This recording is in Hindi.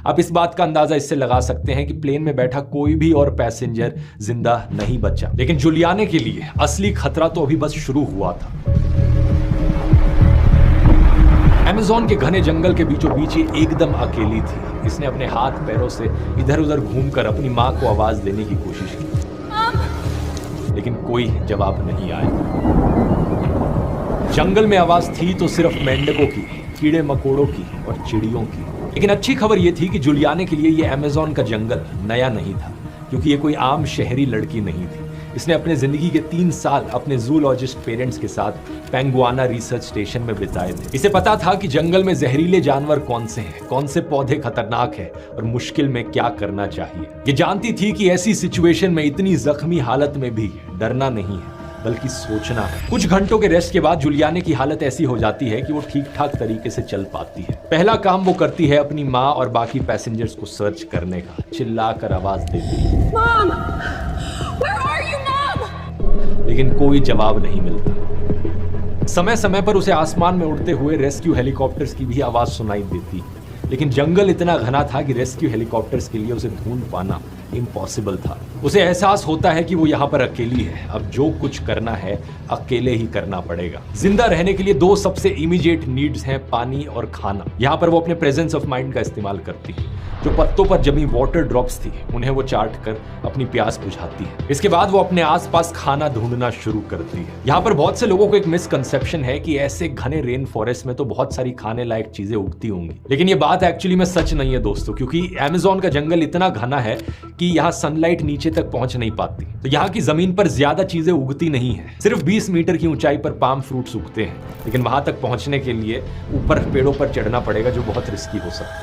आप इस बात का अंदाजा इससे लगा सकते हैं कि प्लेन में बैठा कोई भी और पैसेंजर जिंदा नहीं बचा। लेकिन जुलियाने के लिए असली खतरा तो अभी बस शुरू हुआ था। अमेज़न के घने जंगल के बीचों बीच ये एकदम अकेली थी। इसने अपने हाथ पैरों से इधर उधर घूमकर अपनी मां को आवाज देने की कोशिश की, लेकिन कोई जवाब नहीं आया। जंगल में आवाज थी तो सिर्फ मेंढकों की, कीड़े मकोड़ों की और चिड़ियों की। लेकिन अच्छी खबर यह थी कि जुलियाने के लिए यह अमेज़न का जंगल नया नहीं था, क्योंकि ये कोई आम शहरी लड़की नहीं थी। इसने अपने जिंदगी के 3 साल अपने जूलॉजिस्ट पेरेंट्स के साथ पेंगुआना रिसर्च स्टेशन में बिताए थे। इसे पता था कि जंगल में जहरीले जानवर कौन से हैं, कौन से पौधे खतरनाक हैं और मुश्किल में क्या करना चाहिए। ये जानती थी कि ऐसी सिचुएशन में इतनी जख्मी हालत में भी डरना नहीं है, बल्कि सोचना है। कुछ घंटों के रेस्ट के बाद जुलियाने की हालत ऐसी हो जाती है कि वो ठीक ठाक तरीके से चल पाती है। पहला काम वो करती है अपनी माँ और बाकी पैसेंजर्स को सर्च करने का। चिल्लाकर आवाज देती है, Mom! Where are you, Mom? लेकिन कोई जवाब नहीं मिलता। समय समय पर उसे आसमान में उड़ते हुए रेस्क्यू हेलीकॉप्टर्स की भी आवाज सुनाई देती, लेकिन जंगल इतना घना था कि रेस्क्यू हेलीकॉप्टर्स के लिए उसे ढूंढ पाना इम्पॉसिबल था। उसे एहसास होता है कि वो यहाँ पर अकेली है। अब जो कुछ करना है अकेले ही करना पड़ेगा। जिंदा रहने के लिए 2 सबसे इमीडिएट नीड्स हैं, पानी और खाना। यहाँ पर वो अपने प्रेजेंस ऑफ माइंड का इस्तेमाल करती है। जो पत्तों पर जमी वाटर ड्रॉप्स थी उन्हें वो चाट कर अपनी प्यास बुझाती है। इसके बाद वो अपने आसपास खाना ढूंढना शुरू करती है। यहाँ पर बहुत से लोगों को एक मिसकंसेप्शन है कि ऐसे घने रेन फॉरेस्ट में तो बहुत सारी खाने लायक चीजें उगती होंगी, लेकिन ये बात एक्चुअली में सच नहीं है दोस्तों, क्योंकि अमेज़न का जंगल इतना घना है कि यहाँ सनलाइट नीचे तक पहुंच नहीं पाती। तो यहाँ की जमीन पर ज्यादा चीजें उगती नहीं है। सिर्फ 20 मीटर की ऊंचाई पर पाम फ्रूट्स उगते हैं, लेकिन वहां तक पहुंचने के लिए ऊपर पेड़ों पर चढ़ना पड़ेगा, जो बहुत रिस्की हो सकता है।